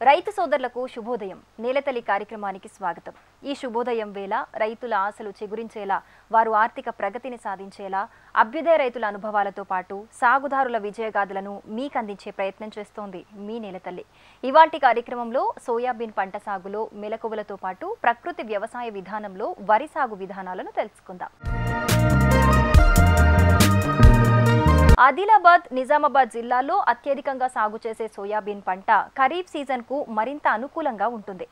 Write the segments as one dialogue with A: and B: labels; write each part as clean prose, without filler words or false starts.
A: రైతు సోదరులకు శుభోదయం. నేలతల్లి కార్యక్రమానికి స్వాగతం. ఈ శుభోదయం వేళ రైతుల ఆశలు చిగురించేలా, వారు ఆర్థిక ప్రగతిని సాధించేలా అభ్యుదయ రైతుల అనుభవాలతో పాటు సాగుదారుల విజయగాథలను మీకు అందించే ప్రయత్నం చేస్తోంది మీ నేలతల్లి. ఇవాల్టి కార్యక్రమంలో సోయాబీన్ పంట సాగులో మెలకువలతో పాటు ప్రకృతి వ్యవసాయ విధానంలో వరి సాగు విధానాలను తెలుసుకుందాం. ఆదిలాబాద్, నిజామాబాద్ జిల్లాల్లో అత్యధికంగా సాగు చేసే సోయాబీన్ పంట ఖరీఫ్ సీజన్కు మరింత అనుకూలంగా ఉంటుంది.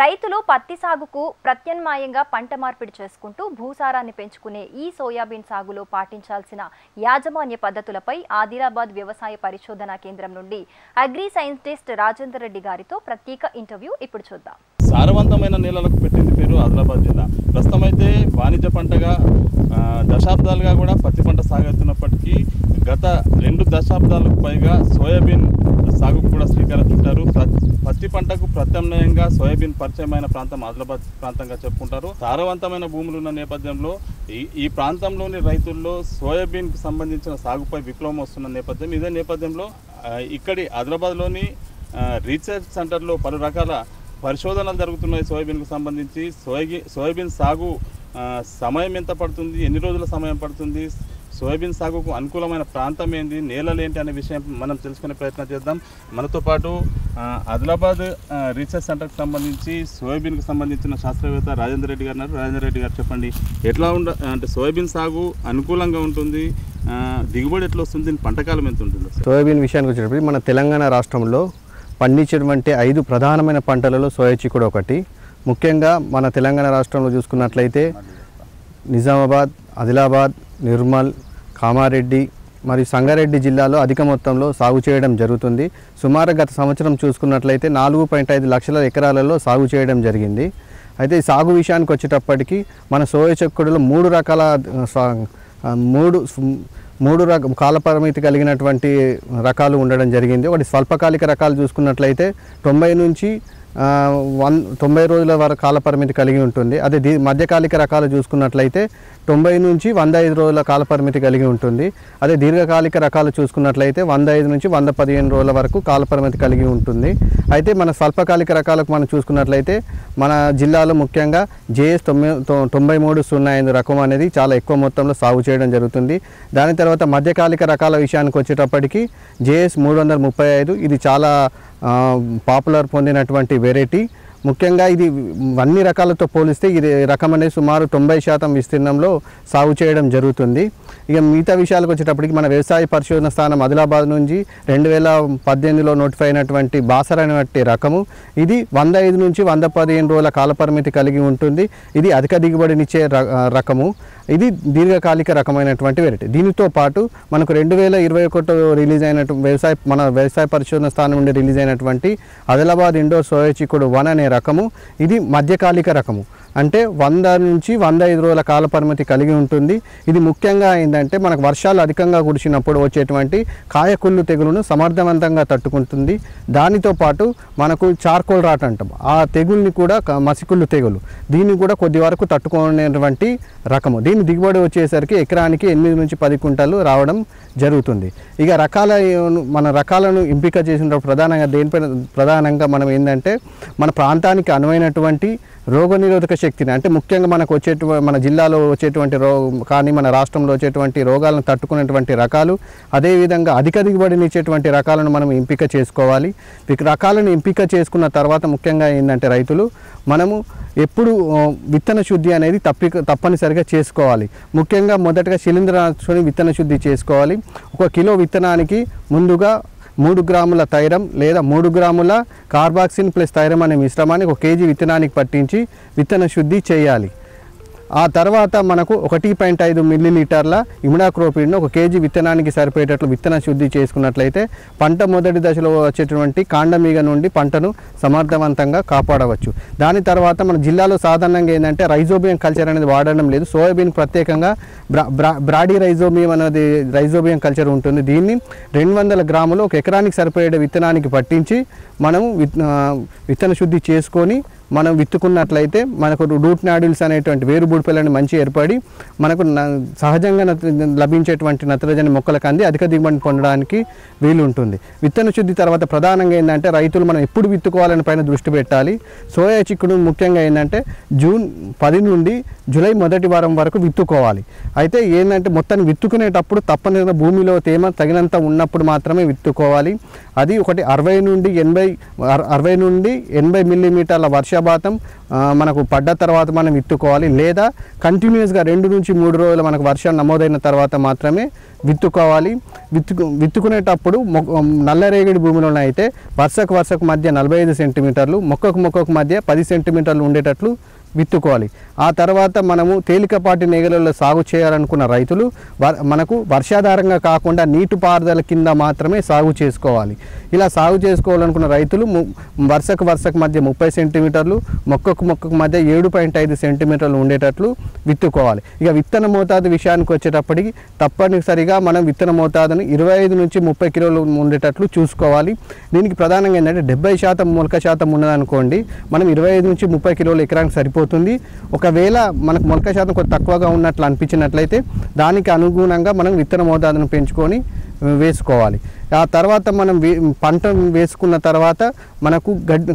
A: రైతులు పత్తి సాగుకు ప్రత్యామ్నాయంగా పంట మార్పిడి చేసుకుంటూ భూసారాన్ని పెంచుకునే ఈ సోయాబీన్ సాగులో పాటించాల్సిన యాజమాన్య పద్ధతులపై ఆదిలాబాద్ వ్యవసాయ పరిశోధనా కేంద్రం నుండి అగ్రి సైంటిస్ట్ రాజేందర్ రెడ్డి గారితో ప్రత్యేక ఇంటర్వ్యూ ఇప్పుడు చూద్దాం.
B: సారవంతమైన నేలలకు పెట్టింది పేరు ఆదిలాబాద్ జిల్లా. ప్రస్తుతం అయితే వాణిజ్య పంటగా దశాబ్దాలుగా కూడా పత్తి పంట సాగుతున్నప్పటికీ గత 2 దశాబ్దాలకు పైగా సోయాబీన్ సాగుకు కూడా శ్రీకారం చుట్టారు. పత్తి పంటకు ప్రత్యామ్నాయంగా సోయాబీన్ పరిచయమైన ప్రాంతం ఆదిలాబాద్ ప్రాంతంగా చెప్పుకుంటారు. సారవంతమైన భూములు ఉన్న నేపథ్యంలో ఈ ప్రాంతంలోని రైతుల్లో సోయాబీన్కు సంబంధించిన సాగుపై విప్లవం వస్తున్న నేపథ్యం. ఇదే నేపథ్యంలో ఇక్కడి ఆదిలాబాద్లోని రీసెర్చ్ సెంటర్లో పలు రకాల పరిశోధనలు జరుగుతున్నాయి. సోయాబీన్కు సంబంధించి సోయాబీన్ సాగు సమయం ఎంత పడుతుంది, ఎన్ని రోజుల సమయం పడుతుంది, సోయాబీన్ సాగుకు అనుకూలమైన ప్రాంతం ఏంటి, నేలలేంటి అనే విషయం మనం తెలుసుకునే ప్రయత్నం చేద్దాం. మనతో పాటు ఆదిలాబాద్ రీసెర్చ్ సెంటర్కి సంబంధించి సోయాబీన్కి సంబంధించిన శాస్త్రవేత్త రాజేందర్ రెడ్డి గారు ఉన్నారు. రాజేందర్ రెడ్డి గారు చెప్పండి, ఎట్లా అంటే సోయాబీన్ సాగు అనుకూలంగా ఉంటుంది, దిగుబడి ఎట్లా వస్తుంది, దీని పంటకాలం ఎంత ఉంటుంది?
C: సోయాబీన్ విషయానికి వచ్చేటప్పుడు మన తెలంగాణ రాష్ట్రంలో పండించేటువంటి 5 ప్రధానమైన పంటలలో సోయా చిక్కుడు ఒకటి. ముఖ్యంగా మన తెలంగాణ రాష్ట్రంలో చూసుకున్నట్లయితే నిజామాబాద్, ఆదిలాబాద్, నిర్మల్, కామారెడ్డి మరియు సంగారెడ్డి జిల్లాలో అధిక మొత్తంలో సాగు చేయడం జరుగుతుంది. సుమారు గత సంవత్సరం చూసుకున్నట్లయితే 4.5 లక్షల ఎకరాలలో సాగు చేయడం జరిగింది. అయితే ఈ సాగు విషయానికి వచ్చేటప్పటికి మన సోయా చిక్కుడులో 3 రకాల కాలపరిమితి కలిగినటువంటి రకాలు ఉండడం జరిగింది. ఒకటి స్వల్పకాలిక రకాలు చూసుకున్నట్లయితే 90 నుంచి 90 రోజుల వరకు కాలపరిమితి కలిగి ఉంటుంది. అదే మధ్యకాలిక రకాలు చూసుకున్నట్లయితే 90 నుంచి 105 రోజుల కాలపరిమితి కలిగి ఉంటుంది. అదే దీర్ఘకాలిక రకాలు చూసుకున్నట్లయితే 105 నుంచి 115 రోజుల వరకు కాలపరిమితి కలిగి ఉంటుంది. అయితే మన స్వల్పకాలిక రకాలకు మనం చూసుకున్నట్లయితే మన జిల్లాలో ముఖ్యంగా JS 9305 రకం అనేది చాలా ఎక్కువ మొత్తంలో సాగు చేయడం జరుగుతుంది. దాని తర్వాత మధ్యకాలిక రకాల విషయానికి వచ్చేటప్పటికి JS 335 ఇది చాలా పాపులర్ పొందినటువంటి వెరైటీ. ముఖ్యంగా ఇది అన్ని రకాలతో పోలిస్తే ఇది రకం అనేది సుమారు 90% విస్తీర్ణంలో సాగు చేయడం జరుగుతుంది. ఇక మిగతా విషయాలకు వచ్చేటప్పటికి మన వ్యవసాయ పరిశోధన స్థానం ఆదిలాబాద్ నుంచి 2018లో నోటిఫై అయినటువంటి బాసర అనేటువంటి రకము ఇది 105 నుంచి 115 రోజుల కాలపరిమితి కలిగి ఉంటుంది. ఇది అధిక దిగుబడినిచ్చే రకము. ఇది దీర్ఘకాలిక రకమైనటువంటి వెరైటీ. దీనితో పాటు మనకు 2021 రిలీజ్ అయినటువంటి మన వ్యవసాయ పరిశోధన స్థానం నుండి రిలీజ్ అయినటువంటి ఆదిలాబాద్ ఇండోర్ సోయా చిక్కుడు 1 అనే రకము. ఇది మధ్యకాలిక రకము, అంటే 100 నుంచి 105 రోజుల కాలపరిమితి కలిగి ఉంటుంది. ఇది ముఖ్యంగా ఏంటంటే మనకు వర్షాలు అధికంగా కురిసినప్పుడు వచ్చేటువంటి కాయకుళ్ళు తెగులును సమర్థవంతంగా తట్టుకుంటుంది. దానితో పాటు మనకు చార్కోల్ రాట్ అంటాం, ఆ తెగుల్ని కూడా మసికుళ్ళు తెగులు, దీన్ని కూడా కొద్ది వరకు తట్టుకునేటువంటి రకము. దీని దిగుబడి వచ్చేసరికి ఎకరానికి 8 నుంచి 10 క్వింటాలు రావడం జరుగుతుంది. ఇక మన రకాలను ఎంపిక చేసినప్పుడు ప్రధానంగా మనం ఏంటంటే మన ప్రాంతానికి అనువైనటువంటి రోగనిరోధక శక్తిని, అంటే ముఖ్యంగా మనకు మన జిల్లాలో వచ్చేటువంటి కానీ మన రాష్ట్రంలో వచ్చేటువంటి రోగాలను తట్టుకునేటువంటి రకాలు, అదేవిధంగా అధిక దిగుబడినిచ్చేటువంటి రకాలను మనం ఎంపిక చేసుకోవాలి. రకాలను ఎంపిక చేసుకున్న తర్వాత ముఖ్యంగా ఏంటంటే రైతులు మనము ఎప్పుడు విత్తన శుద్ధి అనేది తప్పనిసరిగా చేసుకోవాలి. ముఖ్యంగా మొదటగా శిలీంద్రనాశుని విత్తన శుద్ధి చేసుకోవాలి. 1 కిలో విత్తనానికి ముందుగా 3 గ్రాముల థైరమ్ లేదా 3 గ్రాముల కార్బాక్సిన్ ప్లస్ థైరమ్ అనే మిశ్రమాన్ని 1 కేజీ విత్తనానికి పట్టించి విత్తన శుద్ధి చేయాలి. ఆ తర్వాత మనకు 1.5 మిల్లీలీటర్ల ఇమిడాక్రోపిడ్ను 1 కేజీ విత్తనానికి సరిపోయేటట్లు విత్తన శుద్ధి చేసుకున్నట్లయితే పంట మొదటి దశలో వచ్చేటువంటి కాండమీగ నుండి పంటను సమర్థవంతంగా కాపాడవచ్చు. దాని తర్వాత మన జిల్లాలో సాధారణంగా ఏంటంటే రైజోబియం కల్చర్ అనేది వాడడం లేదు. సోయాబీన్ ప్రత్యేకంగా బ్రాడీ రైజోబియం కల్చర్ ఉంటుంది. దీన్ని 200 గ్రాములు 1 ఎకరానికి సరిపోయే విత్తనానికి పట్టించి మనము విత్తన శుద్ధి చేసుకొని మనం విత్తుకున్నట్లయితే మనకు రూట్ నాడ్యూల్స్ అనేటువంటి వేరు బూడిపల్లని మంచి ఏర్పడి మనకు సహజంగా లభించేటువంటి నత్రజని మొక్కలకు అంది అధిక దిగుబడి పొందడానికి వీలు ఉంటుంది. విత్తన శుద్ధి తర్వాత ప్రధానంగా ఏంటంటే రైతులు మనం ఎప్పుడు విత్తుకోవాలని పైన దృష్టి పెట్టాలి. సోయా చిక్కుడు ముఖ్యంగా ఏంటంటే జూన్ 10 నుండి జూలై మొదటి వారం వరకు విత్తుకోవాలి. అయితే ఏంటంటే మొత్తాన్ని విత్తుకునేటప్పుడు తప్పనిసరిగా భూమిలో తేమ తగినంత ఉన్నప్పుడు మాత్రమే విత్తుకోవాలి. అది ఒకటి 60 నుండి 80 మిల్లీమీటర్ల వర్షపాతం మనకు పడ్డ తర్వాత మనం విత్తుకోవాలి. లేదా కంటిన్యూస్గా 2 నుంచి 3 రోజులు మనకు వర్షం నమోదైన తర్వాత మాత్రమే విత్తుకోవాలి. విత్తుకునేటప్పుడు నల్లరేగడి భూమిలో అయితే వరుసకు మధ్య 45 సెంటీమీటర్లు, మొక్కకు మధ్య 10 సెంటీమీటర్లు ఉండేటట్లు విత్తుకోవాలి. ఆ తర్వాత మనము తేలికపాటి నేలల్లో సాగు చేయాలనుకున్న రైతులు మనకు వర్షాధారంగా కాకుండా నీటిపారుదల కింద మాత్రమే సాగు చేసుకోవాలి. ఇలా సాగు చేసుకోవాలనుకున్న రైతులు వరుసకు మధ్య 30 సెంటీమీటర్లు, మొక్కకు మధ్య 7.5 సెంటీమీటర్లు ఉండేటట్లు విత్తుకోవాలి. ఇక విత్తన మోతాదు విషయానికి వచ్చేటప్పటికి తప్పనిసరిగా మనం విత్తన మోతాదుని 25 నుంచి 30 కిలోలు ఉండేటట్లు చూసుకోవాలి. దీనికి ప్రధానంగా ఏంటంటే 70% మొలక శాతం ఉన్నదనుకోండి, మనం 25 నుంచి 30 కిలోలు ఎకరానికి సరిపోతుంది. ఒకవేళ మనకు మొలక శాతం కొంచెం తక్కువగా ఉన్నట్లు అనిపించినట్లయితే దానికి అనుగుణంగా మనం విత్తన మోతాదును పెంచుకొని వేసుకోవాలి. ఆ తర్వాత మనం పంట వేసుకున్న తర్వాత మనకు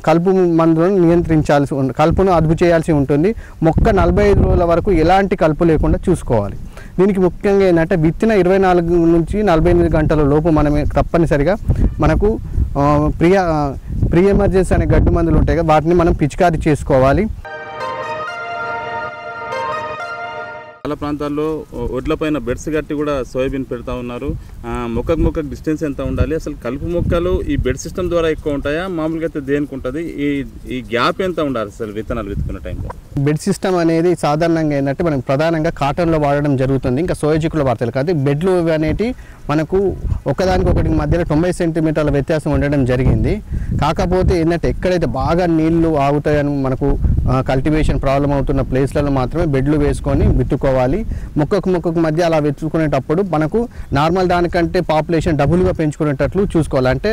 C: కలుపు మందులను కలుపును అదుపు చేయాల్సి ఉంటుంది. మొక్క 45 రోజుల వరకు ఎలాంటి కలుపు లేకుండా చూసుకోవాలి. దీనికి ముఖ్యంగా ఏంటంటే విత్తిన 24 నుంచి 48 గంటల లోపు మనం తప్పనిసరిగా మనకు ప్రీ ఎమర్జెన్సీ అనే గడ్డు మందులు ఉంటాయి కదా, వాటిని మనం పిచికారీ చేసుకోవాలి.
B: చాలా ప్రాంతాల్లో ఒడ్లపైన బెడ్స్ కట్టి కూడా సోయాబీన్ పెడతా ఉన్నారు. మొక్కకు డిస్టెన్స్ ఎంత ఉండాలి? అసలు కలుపు మొక్కలు ఈ బెడ్ సిస్టమ్ ద్వారా ఎక్కువ ఉంటాయా, మామూలుగా అయితే దేనికి ఉంటుంది? ఈ గ్యాప్ ఎంత ఉండాలి అసలు విత్తనాలు విత్తుకున్న టైంలో?
C: బెడ్ సిస్టమ్ అనేది సాధారణంగా ఏంటంటే మనం ప్రధానంగా కాటన్లో వాడడం జరుగుతుంది, ఇంకా సోయా చిక్కులో వాడతారు. కాబట్టి బెడ్లు అనేవి మనకు ఒకదానికొకటి మధ్యలో 90 సెంటీమీటర్ల వ్యత్యాసం ఉండడం జరిగింది. కాకపోతే ఏంటంటే ఎక్కడైతే బాగా నీళ్లు ఆగుతాయని మనకు కల్టివేషన్ ప్రాబ్లం అవుతున్న ప్లేస్లలో మాత్రమే బెడ్లు వేసుకొని విత్తుకోవాలి. మొక్కకు మధ్య అలా వెతుకునేటప్పుడు మనకు నార్మల్ దానికంటే పాపులేషన్ డబుల్గా పెంచుకునేటట్లు చూసుకోవాలి. అంటే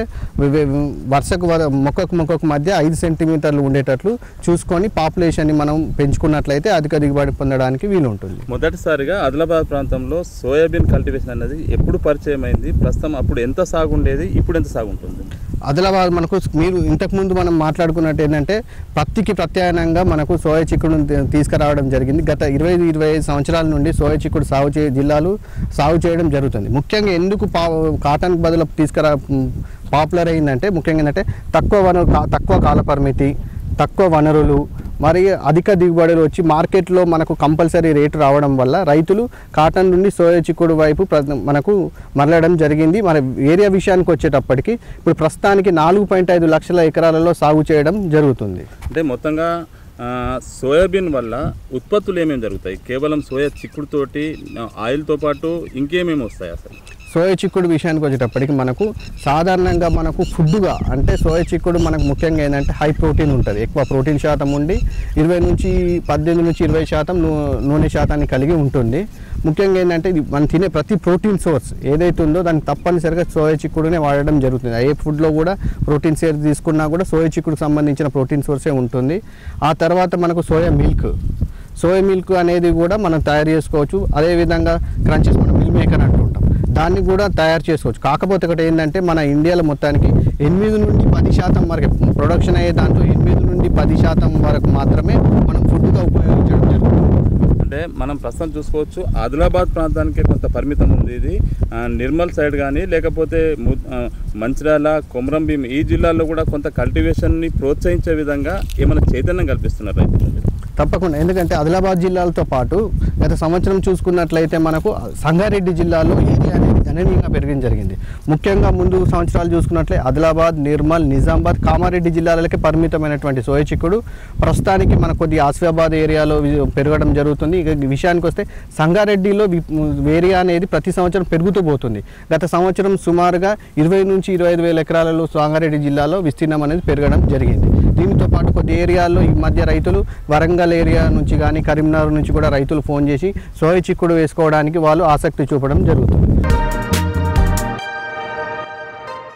C: మొక్కకు మధ్య 5 సెంటీమీటర్లు ఉండేటట్లు చూసుకొని పాపులేషన్ని మనం పెంచుకున్నట్లయితే అధిక దిగుబడి పొందడానికి వీలు ఉంటుంది.
B: మొదటిసారిగా ఆదిలాబాద్ ప్రాంతంలో సోయాబీన్ కల్టివేషన్ అనేది ఎప్పుడు పరిచయం అయింది? ప్రస్తుతం అప్పుడు ఎంత సాగు ఉండేది, ఇప్పుడు ఎంత సాగు ఉంటుంది?
C: ఆదిలాబాద్ మనకు మీరు ఇంతకుముందు మనం మాట్లాడుకున్నట్టు ఏంటంటే పత్తికి ప్రత్యామ్నాయంగా మనకు సోయా చిక్కుడును తీసుకురావడం జరిగింది. గత 20-25 సంవత్సరాల నుండి సోయా చిక్కుడు జిల్లాలు సాగు చేయడం జరుగుతుంది. ముఖ్యంగా ఎందుకు కాటన్ బదులు పాపులర్ అయిందంటే ముఖ్యంగా ఏంటంటే తక్కువ కాల పరిమితి, తక్కువ వనరులు, మరి అధిక దిగుబడులు వచ్చి మార్కెట్లో మనకు కంపల్సరీ రేటు రావడం వల్ల రైతులు కాటన్ నుండి సోయా చిక్కుడు వైపు మనకు మరలడం జరిగింది. మరి ఏరియా విషయానికి వచ్చేటప్పటికి ఇప్పుడు ప్రస్తుతానికి 4.5 లక్షల ఎకరాలలో సాగు చేయడం జరుగుతుంది.
B: అంటే మొత్తంగా సోయాబీన్ వల్ల ఉత్పత్తులు ఏమేమి జరుగుతాయి? కేవలం సోయా చిక్కుడుతోటి ఆయిల్తో పాటు ఇంకేమేమి వస్తాయి అసలు?
C: సోయా చిక్కుడు విషయానికి వచ్చేటప్పటికి మనకు సాధారణంగా మనకు ఫుడ్గా అంటే సోయా చిక్కుడు మనకు ముఖ్యంగా ఏంటంటే హై ప్రోటీన్ ఉంటుంది. ఎక్కువ ప్రోటీన్ శాతం ఉండి 18 నుంచి 20% నూనె శాతాన్ని కలిగి ఉంటుంది. ముఖ్యంగా ఏంటంటే మనం తినే ప్రతి ప్రోటీన్ సోర్స్ ఏదైతే ఉందో దానికి తప్పనిసరిగా సోయా చిక్కుడునే వాడడం జరుగుతుంది. ఏ ఫుడ్లో కూడా ప్రోటీన్ షేర్ తీసుకున్నా కూడా సోయా చిక్కుడుకు సంబంధించిన ప్రోటీన్ సోర్సే ఉంటుంది. ఆ తర్వాత మనకు సోయా మిల్క్ అనేది కూడా మనం తయారు చేసుకోవచ్చు. అదేవిధంగా క్రంచెస్ మనం మిల్ మేకర్ అంటుంటాం, దాన్ని కూడా తయారు చేసుకోవచ్చు. కాకపోతే ఒకటి ఏంటంటే మన ఇండియాలో మొత్తానికి 8 నుండి 10% వరకు ప్రొడక్షన్ అయ్యే దాంట్లో 8 నుండి 10% వరకు మాత్రమే మనం ఫుడ్గా ఉపయోగించడం జరుగుతుంది.
B: అంటే మనం ప్రస్తుతం చూసుకోవచ్చు ఆదిలాబాద్ ప్రాంతానికి కొంత పరిమితం ఉంది. ఇది నిర్మల్ సైడ్ కానీ లేకపోతే మంచిర్యాల, కొమరంభీం ఈ జిల్లాల్లో కూడా కొంత కల్టివేషన్ని ప్రోత్సహించే విధంగా ఏమైనా చైతన్యం కల్పిస్తున్నారు రైతులు?
C: తప్పకుండా. ఎందుకంటే ఆదిలాబాద్ జిల్లాలతో పాటు గత సంవత్సరం చూసుకున్నట్లయితే మనకు సంగారెడ్డి జిల్లాలో ఏరియా అనేది గణనీయంగా పెరగడం జరిగింది. ముఖ్యంగా ముందు సంవత్సరాలు చూసుకున్నట్లయితే ఆదిలాబాద్, నిర్మల్, నిజామాబాద్, కామారెడ్డి జిల్లాలకే పరిమితమైనటువంటి సోయా చిక్కుడు ప్రస్తుతానికి మన కొద్దిగా ఆసిఫాబాద్ ఏరియాలో పెరగడం జరుగుతుంది. ఇక విషయానికి వస్తే సంగారెడ్డిలో ఏరియా అనేది ప్రతి సంవత్సరం పెరుగుతూ పోతుంది. గత సంవత్సరం సుమారుగా 20 నుంచి 25 వేల ఎకరాలలో సంగారెడ్డి జిల్లాలో విస్తీర్ణం అనేది పెరగడం జరిగింది. దీనితో పాటు కొద్ది ఏరియాల్లో ఈ మధ్య రైతులు వరంగల్ ఏరియా నుంచి కానీ కరీంనగర్ నుంచి కూడా రైతులు ఫోన్ చేసి సోయా చిక్కుడు వేసుకోవడానికి వాళ్ళు ఆసక్తి చూపడం జరుగుతుంది.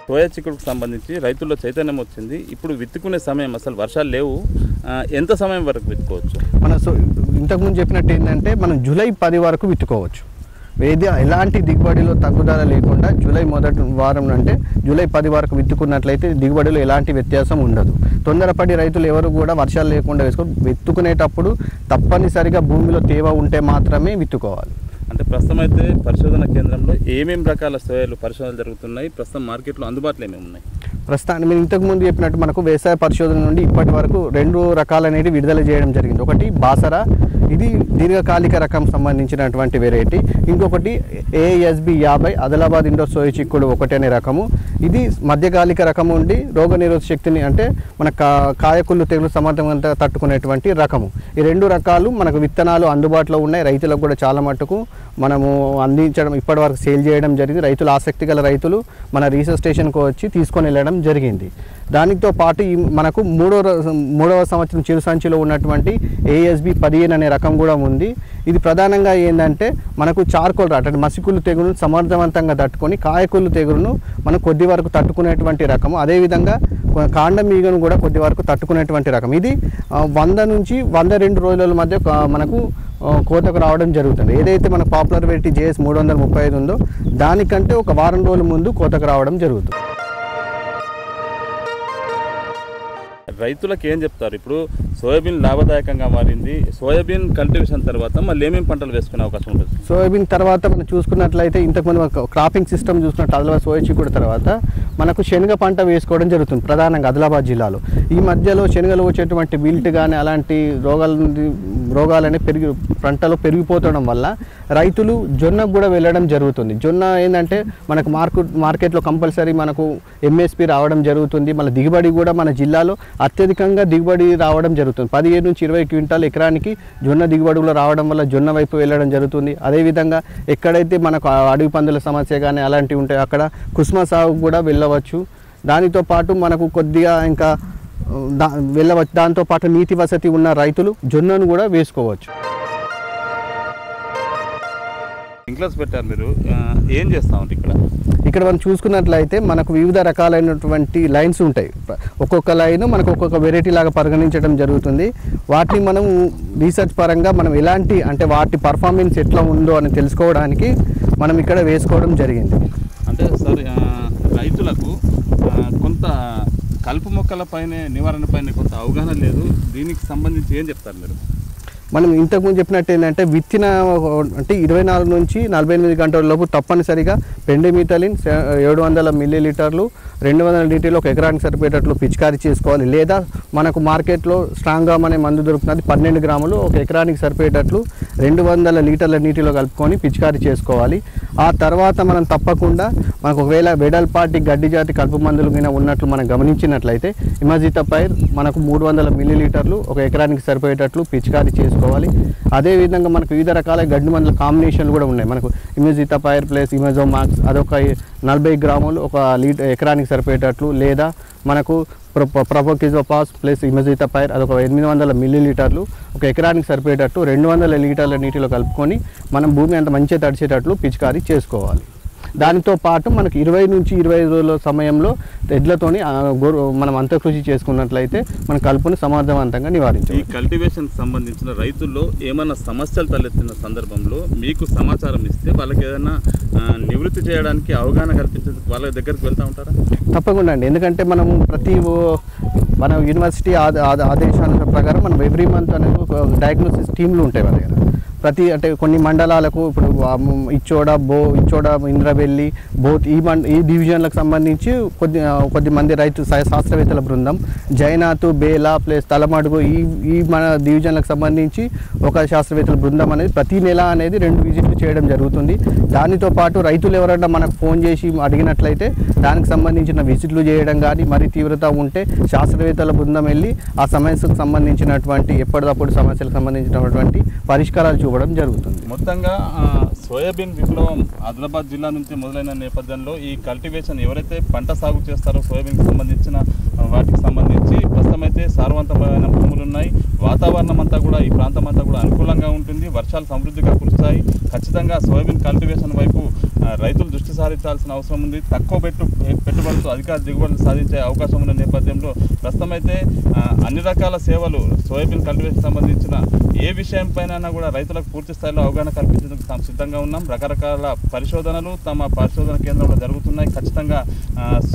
B: సోయా చిక్కుడుకు సంబంధించి రైతుల్లో చైతన్యం వచ్చింది. ఇప్పుడు విత్తుకునే సమయం, అసలు వర్షాలు లేవు, ఎంత సమయం వరకు విత్తుకోవచ్చు?
C: ఇంతకుముందు చెప్పినట్టు ఏంటంటే మనం జూలై 10 వరకు విత్తుకోవచ్చు. ఎలాంటి దిగుబడిలో తగ్గుదల లేకుండా జూలై మొదటి వారం అంటే జూలై 10 వరకు విత్తుకున్నట్లయితే దిగుబడిలో ఎలాంటి వ్యత్యాసం ఉండదు. తొందరపడి రైతులు ఎవరు కూడా వర్షాలు లేకుండా విత్తుకునేటప్పుడు తప్పనిసరిగా భూమిలో తేమ ఉంటే మాత్రమే విత్తుకోవాలి.
B: అంటే ప్రస్తుతం అయితే పరిశోధన కేంద్రంలో ఏమేమి రకాల సోయాలు పరిశోధనలు జరుగుతున్నాయి, ప్రస్తుతం మార్కెట్లో అందుబాటులో ఏమేమి ఉన్నాయి?
C: ప్రస్తుతానికి మీరు ఇంతకుముందు చెప్పినట్టు మనకు వ్యవసాయ పరిశోధన నుండి ఇప్పటి వరకు 2 రకాలు అనేవి విడుదల చేయడం జరిగింది. ఒకటి బాసరా, ఇది దీర్ఘకాలిక రకం సంబంధించినటువంటి వెరైటీ. ఇంకొకటి ASB 50 ఆదిలాబాద్ ఇండోర్ సోయ చిక్కుడు 1 అనే రకము. ఇది మధ్యకాలిక రకము ఉండి రోగనిరోధక శక్తిని అంటే మన కాయకుళ్ళు తెగులు సమర్థవంతంగా తట్టుకునేటువంటి రకము. ఈ 2 రకాలు మనకు విత్తనాలు అందుబాటులో ఉన్నాయి. రైతులకు కూడా చాలా మట్టుకు మనము అందించడం ఇప్పటివరకు సేల్ చేయడం జరిగింది. రైతులు ఆసక్తి గల రైతులు మన రీసెర్చ్ స్టేషన్కి వచ్చి తీసుకొని వెళ్ళడం జరిగింది. దానితో పాటు మనకు మూడవ సంవత్సరం చిరు సంచిలో ఉన్నటువంటి ASB 15 అనే రకం కూడా ఉంది. ఇది ప్రధానంగా ఏంటంటే మనకు చార్కోల్ రాట్ అంటే మసికుళ్ళు తెగులను సమర్థవంతంగా తట్టుకొని కాయకుళ్ళు తెగులను మనం కొద్ది వరకు తట్టుకునేటువంటి రకము. అదేవిధంగా కాండం ఈగను కూడా కొద్ది వరకు తట్టుకునేటువంటి రకం. ఇది 100 నుంచి 102 రోజుల మధ్య మనకు కోతకు రావడం జరుగుతుంది. ఏదైతే మన పాపులర్ వెరైటీ JS 335 ఉందో దానికంటే ఒక వారం రోజుల ముందు కోతకు రావడం జరుగుతుంది.
B: రైతులకు ఏం చెప్తారు? ఇప్పుడు సోయాబీన్ లాభదాయకంగా మారింది, సోయాబీన్ కల్టివేషన్ తర్వాత మళ్ళీ ఏమేమి పంటలు వేసుకునే అవకాశం ఉంటుంది?
C: సోయాబీన్ తర్వాత మనం చూసుకున్నట్లయితే ఇంతకుముందు క్రాపింగ్ సిస్టమ్ చూసుకున్నట్టు ఆదిలాబాద్ సోయా చిక్కుడు తర్వాత మనకు శనగ పంట వేసుకోవడం జరుగుతుంది ప్రధానంగా ఆదిలాబాద్ జిల్లాలో. ఈ మధ్యలో శనగలు వచ్చేటువంటి విల్ట్ కానీ అలాంటి రోగాలనే పంటలో పెరిగిపోవడం వల్ల రైతులు జొన్నకు కూడా వెళ్ళడం జరుగుతుంది. జొన్న ఏంటంటే మనకు మార్కెట్లో కంపల్సరీ మనకు MSP రావడం జరుగుతుంది. మళ్ళీ దిగుబడి కూడా మన జిల్లాలో అత్యధికంగా దిగుబడి రావడం జరుగుతుంది. 15 నుంచి 20 క్వింటాల్ ఎకరానికి జొన్న దిగుబడులు రావడం వల్ల జొన్న వైపు వెళ్ళడం జరుగుతుంది. అదేవిధంగా ఎక్కడైతే మనకు అడవి పందుల సమస్య కానీ అలాంటివి ఉంటాయో అక్కడ కుసుమ సాగు కూడా వెళ్ళవచ్చు. దానితో పాటు మనకు కొద్దిగా ఇంకా వెళ్ళవచ్చు. దాంతోపాటు నీటి వసతి ఉన్న రైతులు జొన్నను కూడా వేసుకోవచ్చు.
B: ఇంక్లాస్ పెట్టారు మీరు, ఏం చేస్తా ఉంటారు
C: ఇక్కడ మనం చూసుకున్నట్లయితే మనకు వివిధ రకాలైనటువంటి లైన్స్ ఉంటాయి. ఒక్కొక్క లైన్ మనకు ఒక్కొక్క వెరైటీ లాగా పరిగణించడం జరుగుతుంది. వాటిని మనం రీసెర్చ్ పరంగా మనం ఎలాంటి అంటే వాటి పర్ఫార్మెన్స్ ఎట్లా ఉందో అని తెలుసుకోవడానికి మనం ఇక్కడ వేసుకోవడం జరిగింది.
B: అంటే సార్ రైతులకు కొంత కలుపు మొక్కల పైన నివారణ పైన కొంత అవగాహన లేదు. దీనికి సంబంధించి ఏం చెప్తారు మీరు?
C: మనం ఇంతకుముందు చెప్పినట్టు ఏంటంటే విత్తిన అంటే 24 నుంచి 48 గంటల లోపు తప్పనిసరిగా పెండిమిథలిన్ 700 మిల్లీలీటర్లు 200 లీటర్లు ఒక ఎకరానికి సరిపోయేటట్లు పిచికారీ చేసుకోవాలి. లేదా మనకు మార్కెట్లో స్ట్రాంగ్గామ్ అనే మందు దొరుకుతుంది, 12 గ్రాములు ఒక ఎకరానికి సరిపోయేటట్లు 200 లీటర్ల నీటిలో కలుపుకొని పిచికారీ చేసుకోవాలి. ఆ తర్వాత మనం తప్పకుండా మనకు ఒకవేళ వెడల్పాటి గడ్డి జాతి కలుపు మందులు మీద ఉన్నట్లు మనం గమనించినట్లయితే ఇమాజితాపైర్ మనకు 300 మిల్లీలీటర్లు ఒక ఎకరానికి సరిపోయేటట్లు పిచికారీ చేసుకోవాలి. అదేవిధంగా మనకు వివిధ రకాల గడ్డి మందుల కాంబినేషన్లు కూడా ఉన్నాయి. మనకు ఇమాజితాపైర్ ప్లస్ ఇమాజోమాక్స్ అదొక 40 గ్రాములు ఒక ఎకరానికి సరిపోయేటట్లు, లేదా మనకు ప్రొపోకిజోపాస్ ప్లస్ ఇమాజితాపైర్ అదొక 800 మిల్లీలీటర్లు ఒక ఎకరానికి సరిపోయేటట్టు 200 లీటర్ల నీటిలో కలుపుకొని మనం భూమి అంత మంచిగా తడిచేటట్లు పిచికారీ చేసుకోవాలి. దానితో పాటు మనకు 20 నుంచి 25 రోజుల సమయంలో ఎడ్లతోని మనం అంతకృషి చేసుకున్నట్లయితే మన కలుపుని సమర్థవంతంగా నివారించాలి.
B: ఈ కల్టివేషన్ సంబంధించిన రైతుల్లో ఏమైనా సమస్యలు తలెత్తిన సందర్భంలో మీకు సమాచారం ఇస్తే వాళ్ళకి ఏదైనా నివృత్తి చేయడానికి అవగాహన కల్పించే వాళ్ళ దగ్గరికి వెళ్తూ ఉంటారా?
C: తప్పకుండా అండి. ఎందుకంటే మనం మన యూనివర్సిటీ ఆదేశాల ప్రకారం మనం ఎవ్రీ మంత్ అనేది డయాగ్నోసిస్ టీంలు ఉంటాయి మన దగ్గర. అంటే కొన్ని మండలాలకు ఇప్పుడు ఇచ్చోడ ఇంద్రవెల్లి బోత్ ఈ డివిజన్లకు సంబంధించి కొద్ది మంది రైతు శాస్త్రవేత్తల బృందం, జైనాతు బేలా ప్లస్ తలమడుగు ఈ మన డివిజన్లకు సంబంధించి ఒక శాస్త్రవేత్తల బృందం అనేది ప్రతి నెల అనేది 2 విజిట్లు చేయడం జరుగుతుంది. దానితో పాటు రైతులు ఎవరైనా మనకు ఫోన్ చేసి అడిగినట్లయితే దానికి సంబంధించిన విజిట్లు చేయడం కానీ, మరి తీవ్రత ఉంటే శాస్త్రవేత్తల బృందం వెళ్ళి ఆ సమస్యకు సంబంధించినటువంటి ఎప్పటికప్పుడు సమస్యలకు సంబంధించినటువంటి పరిష్కారాలు చూపడం జరుగుతుంది.
B: మొత్తంగా సోయాబీన్ విప్లవం ఆదిలాబాద్ జిల్లా నుంచి మొదలైన నేపథ్యంలో ఈ కల్టివేషన్ ఎవరైతే పంట సాగు చేస్తారో సోయాబీన్కి సంబంధించిన వాటికి సంబంధించి ప్రస్తుతం అయితే సారవంతమైన భూములు ఉన్నాయి. వాతావరణం అంతా కూడా ఈ ప్రాంతం అంతా కూడా అనుకూలంగా ఉంటుంది. వర్షాలు సమృద్ధిగా కురుస్తాయి. ఖచ్చితంగా సోయాబీన్ కల్టివేషన్ వైపు రైతులు దృష్టి సారించాల్సిన అవసరం ఉంది. తక్కువ పెట్టుబడులతో అధిక దిగుబడులు సాధించే అవకాశం ఉన్న నేపథ్యంలో ప్రస్తుతం అయితే అన్ని రకాల సేవలు సోయాబీన్ కల్టివేషన్ సంబంధించిన ఏ విషయం పైన కూడా రైతులకు పూర్తి స్థాయిలో అవగాహన కల్పించేందుకు తాము సిద్ధంగా ఉన్నాం. రకరకాల పరిశోధనలు తమ పరిశోధన కేంద్రంలో జరుగుతున్నాయి. ఖచ్చితంగా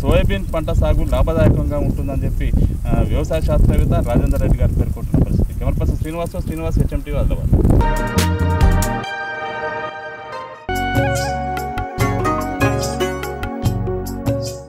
B: సోయాబీన్ పంట సాగు లాభదాయకంగా ఉంటుందని చెప్పి వ్యవసాయ శాస్త్రవేత్త రాజేందర్ రెడ్డి గారు పేర్కొంటున్న పరిస్థితి. Camera person Srinivas, HMTV Adilabad.